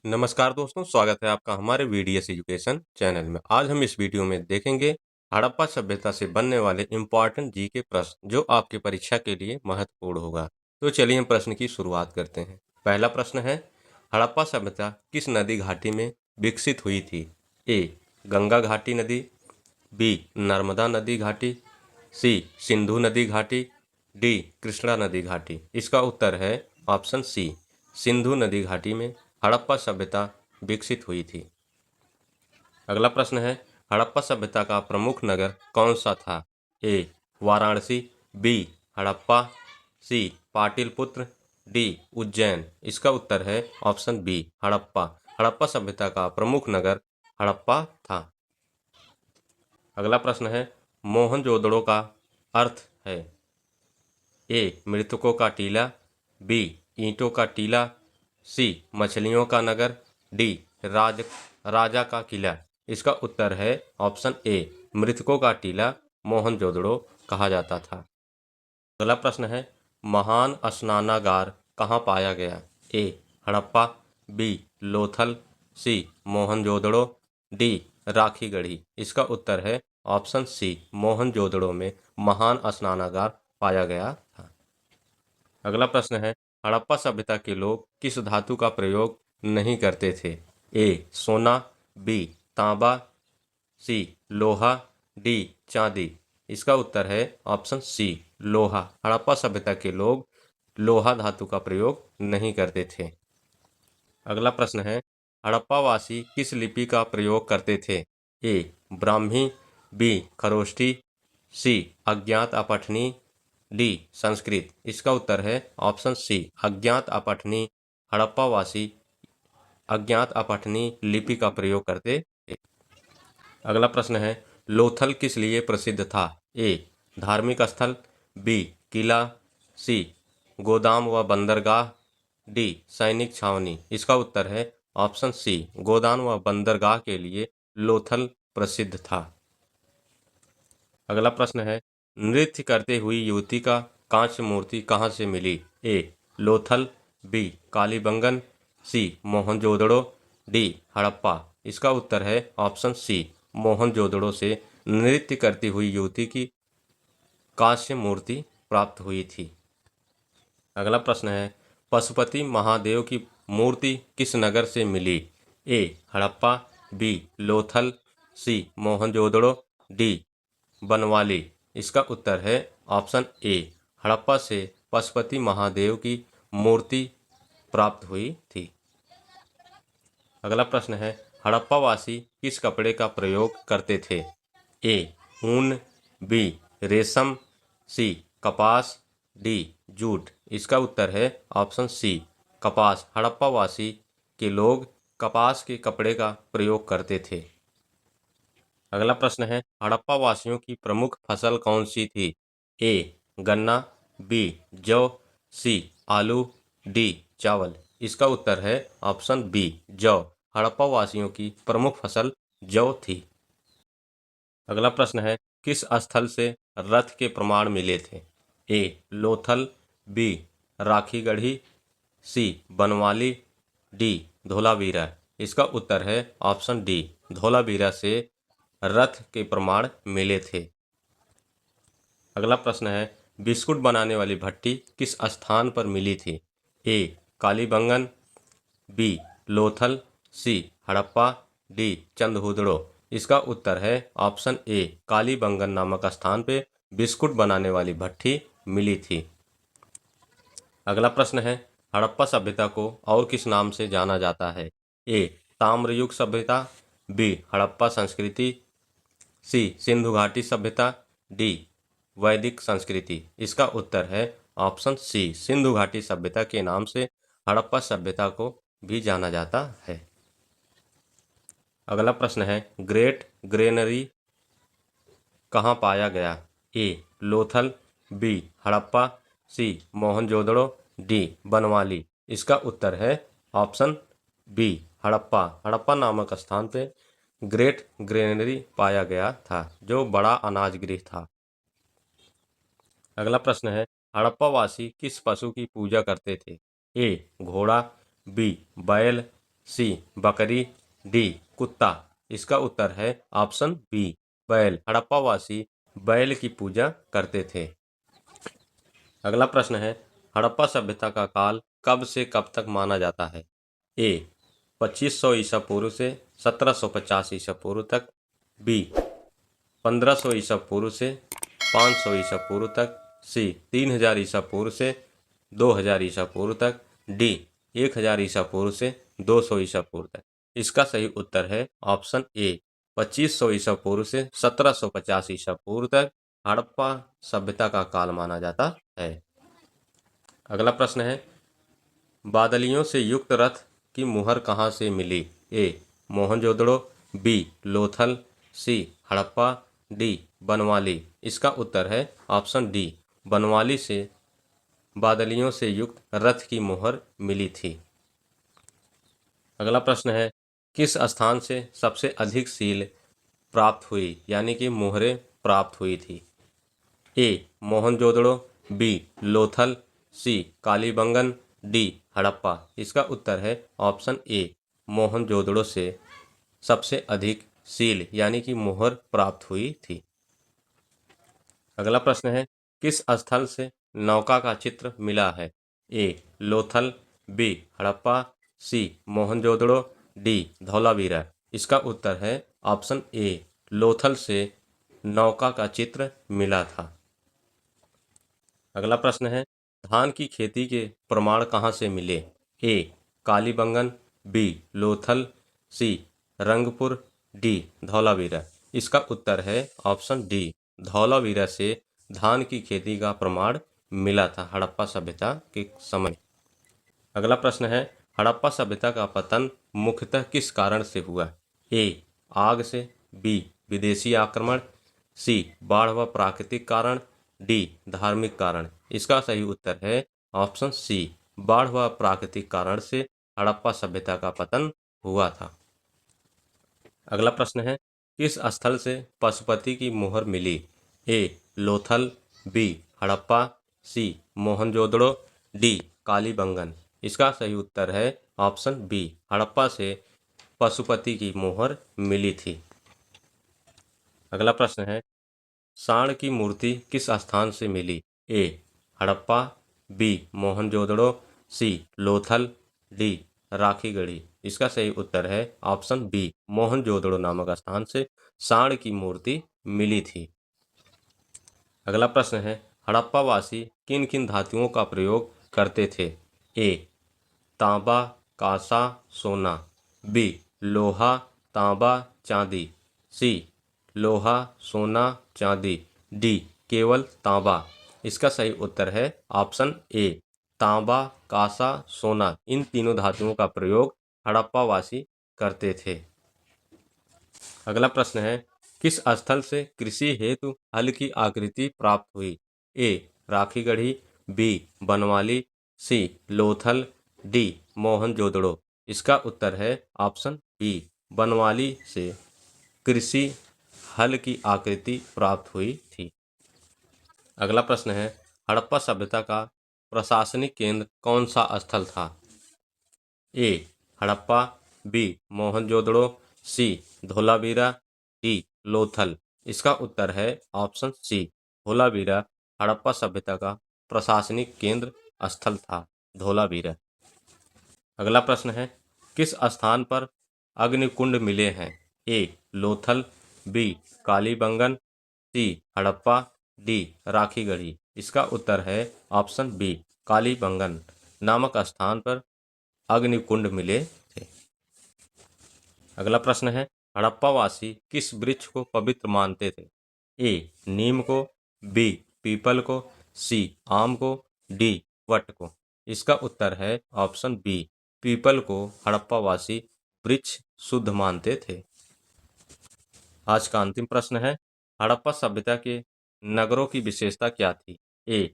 नमस्कार दोस्तों, स्वागत है आपका हमारे वीडीएस एजुकेशन चैनल में। आज हम इस वीडियो में देखेंगे हड़प्पा सभ्यता से बनने वाले इम्पॉर्टेंट जी के प्रश्न जो आपकी परीक्षा के लिए महत्वपूर्ण होगा। तो चलिए हम प्रश्न की शुरुआत करते हैं। पहला प्रश्न है, हड़प्पा सभ्यता किस नदी घाटी में विकसित हुई थी? ए गंगा घाटी नदी, बी नर्मदा नदी घाटी, सी सिंधु नदी घाटी, डी कृष्णा नदी घाटी। इसका उत्तर है ऑप्शन सी, सिंधु नदी घाटी में हड़प्पा सभ्यता विकसित हुई थी। अगला प्रश्न है, हड़प्पा सभ्यता का प्रमुख नगर कौन सा था? ए वाराणसी, बी हड़प्पा, सी पाटलिपुत्र, डी उज्जैन। इसका उत्तर है ऑप्शन बी, हड़प्पा। हड़प्पा सभ्यता का प्रमुख नगर हड़प्पा था। अगला प्रश्न है, मोहनजोदड़ो का अर्थ है? ए मृतकों का टीला, बी ईंटों का टीला, सी मछलियों का नगर, डी राजा का किला। इसका उत्तर है ऑप्शन ए, मृतकों का टीला मोहनजोदड़ो कहा जाता था। अगला प्रश्न है, महान स्नानागार कहाँ पाया गया? ए हड़प्पा, बी लोथल, सी मोहनजोदड़ो, डी राखीगढ़ी। इसका उत्तर है ऑप्शन सी, मोहनजोदड़ो में महान स्नानागार पाया गया था। अगला प्रश्न है, हड़प्पा सभ्यता के लोग किस धातु का प्रयोग नहीं करते थे? ए सोना, बी तांबा, सी लोहा, डी चांदी। इसका उत्तर है ऑप्शन सी, लोहा। हड़प्पा सभ्यता के लोग लोहा धातु का प्रयोग नहीं करते थे। अगला प्रश्न है, हड़प्पावासी किस लिपि का प्रयोग करते थे? ए ब्राह्मी, बी खरोष्ठी, सी अज्ञात अपठनी, डी संस्कृत। इसका उत्तर है ऑप्शन सी, अज्ञात अपठनी। हड़प्पावासी अज्ञात अपठनी लिपि का प्रयोग करते थे। अगला प्रश्न है, लोथल किस लिए प्रसिद्ध था? ए धार्मिक स्थल, बी किला, सी गोदाम व बंदरगाह, डी सैनिक छावनी। इसका उत्तर है ऑप्शन सी, गोदाम व बंदरगाह के लिए लोथल प्रसिद्ध था। अगला प्रश्न है, नृत्य करते हुई युवती का कांस्य मूर्ति कहाँ से मिली? ए लोथल, बी कालीबंगन, सी मोहनजोदड़ो, डी हड़प्पा। इसका उत्तर है ऑप्शन सी, मोहनजोदड़ो से नृत्य करती हुई युवती की कांस्य मूर्ति प्राप्त हुई थी। अगला प्रश्न है, पशुपति महादेव की मूर्ति किस नगर से मिली? ए हड़प्पा, बी लोथल, सी मोहनजोदड़ो, डी बनवाली। इसका उत्तर है ऑप्शन ए, हड़प्पा से पशुपति महादेव की मूर्ति प्राप्त हुई थी। अगला प्रश्न है, हड़प्पावासी किस कपड़े का प्रयोग करते थे? ए ऊन, बी रेशम, सी कपास, डी जूट। इसका उत्तर है ऑप्शन सी, कपास। हड़प्पावासी के लोग कपास के कपड़े का प्रयोग करते थे। अगला प्रश्न है, हड़प्पा वासियों की प्रमुख फसल कौन सी थी? ए गन्ना, बी जौ, सी आलू, डी चावल। इसका उत्तर है ऑप्शन बी, जौ। हड़प्पा वासियों की प्रमुख फसल जौ थी। अगला प्रश्न है, किस स्थल से रथ के प्रमाण मिले थे? ए लोथल, बी राखीगढ़ी, सी बनवाली, डी धोलावीरा। इसका उत्तर है ऑप्शन डी, धोलावीरा से रथ के प्रमाण मिले थे। अगला प्रश्न है, बिस्कुट बनाने वाली भट्टी किस स्थान पर मिली थी? ए कालीबंगन, बी लोथल, सी हड़प्पा, डी चंदहुदड़ो। इसका उत्तर है ऑप्शन ए, कालीबंगन नामक स्थान पे बिस्कुट बनाने वाली भट्टी मिली थी। अगला प्रश्न है, हड़प्पा सभ्यता को और किस नाम से जाना जाता है? ए ताम्रयुग सभ्यता, बी हड़प्पा संस्कृति, सी सिंधु घाटी सभ्यता, डी वैदिक संस्कृति। इसका उत्तर है ऑप्शन सी, सिंधु घाटी सभ्यता के नाम से हड़प्पा सभ्यता को भी जाना जाता है। अगला प्रश्न है, ग्रेट ग्रेनरी कहाँ पाया गया? ए लोथल, बी हड़प्पा, सी मोहनजोदड़ो, डी बनवाली। इसका उत्तर है ऑप्शन बी, हड़प्पा। हड़प्पा नामक स्थान पे ग्रेट ग्रेनरी पाया गया था जो बड़ा अनाज गृह था। अगला प्रश्न है, हड़प्पावासी किस पशु की पूजा करते थे? ए घोड़ा, बी बैल, सी बकरी, डी कुत्ता। इसका उत्तर है ऑप्शन बी बैल। हड़प्पावासी बैल की पूजा करते थे। अगला प्रश्न है, हड़प्पा सभ्यता का काल कब से कब तक माना जाता है? ए 2500 ईसा पूर्व से 1750 ईसा पूर्व तक, बी 1500 ईसा पूर्व से 500 ईसा पूर्व तक, सी 3000 ईसा पूर्व से 2000 ईसा पूर्व तक, डी 1000 ईसा पूर्व से 200 ईसा पूर्व तक। इसका सही उत्तर है ऑप्शन ए 2500 ईसा पूर्व से 1750 ईसा पूर्व तक हड़प्पा सभ्यता का काल माना जाता है। अगला प्रश्न है, बादलियों से युक्त रथ की मुहर कहाँ से मिली? ए मोहनजोदड़ो, बी लोथल, सी हड़प्पा, डी बनवाली। इसका उत्तर है ऑप्शन डी बनवाली से बादलियों से युक्त रथ की मुहर मिली थी। अगला प्रश्न है, किस स्थान से सबसे अधिक सील प्राप्त हुई यानी कि मुहरें प्राप्त हुई थी? ए मोहनजोदड़ो, बी लोथल, सी कालीबंगन, डी हड़प्पा। इसका उत्तर है ऑप्शन ए मोहनजोदड़ो से सबसे अधिक सील यानी कि मुहर प्राप्त हुई थी। अगला प्रश्न है, किस स्थल से नौका का चित्र मिला है? ए लोथल, बी हड़प्पा, सी मोहनजोदड़ो, डी धौलावीरा। इसका उत्तर है ऑप्शन ए लोथल से नौका का चित्र मिला था। अगला प्रश्न है, धान की खेती के प्रमाण कहाँ से मिले? ए कालीबंगन, बी लोथल, सी रंगपुर, डी धौलावीरा। इसका उत्तर है ऑप्शन डी धौलावीरा से धान की खेती का प्रमाण मिला था हड़प्पा सभ्यता के समय। अगला प्रश्न है, हड़प्पा सभ्यता का पतन मुख्यतः किस कारण से हुआ? ए आग से, बी विदेशी आक्रमण, सी बाढ़ व प्राकृतिक कारण, डी धार्मिक कारण। इसका सही उत्तर है ऑप्शन सी बाढ़ व प्राकृतिक कारण से हड़प्पा सभ्यता का पतन हुआ था। अगला प्रश्न है, किस स्थल से पशुपति की मुहर मिली? ए लोथल, बी हड़प्पा, सी मोहनजोदड़ो, डी कालीबंगन। इसका सही उत्तर है ऑप्शन बी हड़प्पा से पशुपति की मुहर मिली थी। अगला प्रश्न है, सांड की मूर्ति किस स्थान से मिली? ए हड़प्पा, बी मोहनजोदड़ो, सी लोथल, डी राखीगढ़ी। इसका सही उत्तर है ऑप्शन बी मोहनजोदड़ो नामक स्थान से सांड की मूर्ति मिली थी। अगला प्रश्न है, हड़प्पावासी किन किन धातुओं का प्रयोग करते थे? ए तांबा, कांसा, सोना, बी लोहा, तांबा, चांदी, सी लोहा, सोना, चांदी, डी केवल तांबा। इसका सही उत्तर है ऑप्शन ए तांबा, कांसा, सोना। इन तीनों धातुओं का प्रयोग हड़प्पावासी करते थे। अगला प्रश्न है, किस स्थल से कृषि हेतु हल की आकृति प्राप्त हुई? ए राखीगढ़ी, बी बनवाली, सी लोथल, डी मोहनजोदड़ो। इसका उत्तर है ऑप्शन बी बनवाली से कृषि हल की आकृति प्राप्त हुई थी। अगला प्रश्न है, हड़प्पा सभ्यता का प्रशासनिक केंद्र कौन सा स्थल था? ए हड़प्पा, बी मोहनजोदड़ो, सी धोलावीरा, डी लोथल। इसका उत्तर है ऑप्शन सी धोलावीरा हड़प्पा सभ्यता का प्रशासनिक केंद्र स्थल था धोलावीरा। अगला प्रश्न है, किस स्थान पर अग्निकुंड मिले हैं? ए लोथल, बी कालीबंगन, सी हड़प्पा, डी राखीगढ़ी। इसका उत्तर है ऑप्शन बी कालीबंगन नामक स्थान पर अग्निकुंड मिले थे। अगला प्रश्न है, हड़प्पावासी किस वृक्ष को पवित्र मानते थे? ए नीम को, बी पीपल को, सी आम को, डी वट को। इसका उत्तर है ऑप्शन बी पीपल को हड़प्पावासी वृक्ष शुद्ध मानते थे। आज का अंतिम प्रश्न है, हड़प्पा सभ्यता के नगरों की विशेषता क्या थी? ए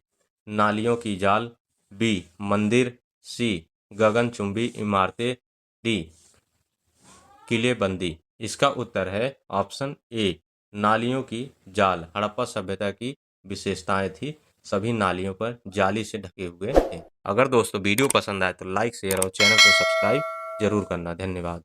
नालियों की जाल, बी मंदिर, सी गगनचुंबी इमारतें, डी किलेबंदी। इसका उत्तर है ऑप्शन ए नालियों की जाल। हड़प्पा सभ्यता की विशेषताएं थी, सभी नालियों पर जाली से ढके हुए थे। अगर दोस्तों वीडियो पसंद आए तो लाइक शेयर और चैनल को सब्सक्राइब ज़रूर करना। धन्यवाद।